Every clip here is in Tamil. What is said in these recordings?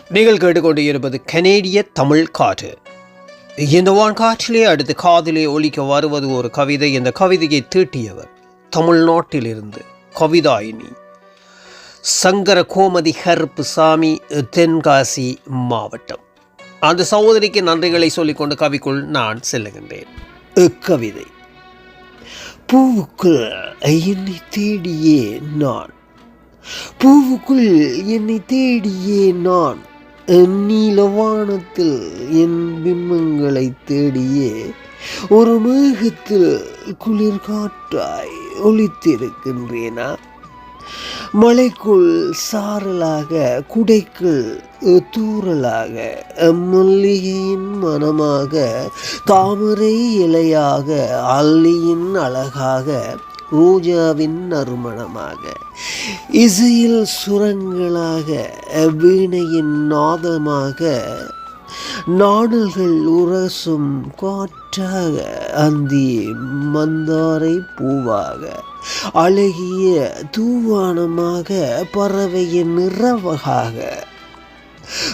நீங்கள் கேட்டுக்கொண்டு இருப்பது கனேடிய தமிழ் காற்று. இந்த வான்காற்றிலே அடுத்து காதிலே ஒலிக்க வருவது ஒரு கவிதை. இந்த கவிதையை தீட்டியவர் தமிழ்நாட்டிலிருந்து கவிதாயினி சங்கர கோமதி கருப்புசாமி, தென்காசி மாவட்டம். அந்த சகோதரிக்கு நன்றிகளை சொல்லிக்கொண்டு கவிக்குள் நான் செல்லுகின்றேன். கவிதை. பூவுக்குள் என்னை தேடியே நான், பூவுக்குள் என்னை தேடியே நான், நீலவானத்தில் என் பிம்பங்களை தேடியே ஒரு மேகத்தில் குளிர் காற்றாய் ஒளித்திருக்கின்றேனா? மலைக்குள் சாரலாக, குடைக்குள் தூறலாக, மல்லிகையின் மனமாக, தாமரை இலையாக, அல்லியின் அழகாக, ரோஜாவின் நறுமணமாக, இசையில் சுரங்களாக, வீணையின் நாதமாக, நாணல்கள் உரசும் காற்றாக, அந்தி மந்தாரை பூவாக, அழகிய தூவானமாக, பறவையின் நிறவகாக,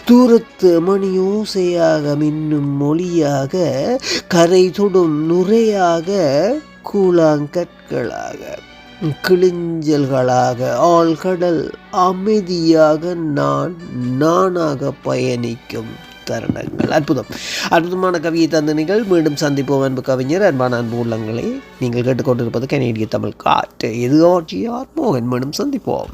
தூரத்து மணியோசையாக, மின்னும் மொழியாக, கரை தொடும் நுரையாக, கூழாங்கற்களாக, கிளிஞ்சல்களாக, ஆழ்கடல் அமைதியாக, நானாக பயணிக்கும் தருணங்கள். அற்புதமான கவியை தந்த நீங்கள் மீண்டும் சந்திப்போம். அன்பு கவிஞர், அன்பான அன்பு உள்ளங்களே, நீங்கள் கேட்டுக்கொண்டிருப்பது கனேடிய தமிழ் காற்று. இது ஆட்சியார் மோகன். மீண்டும் சந்திப்போம்.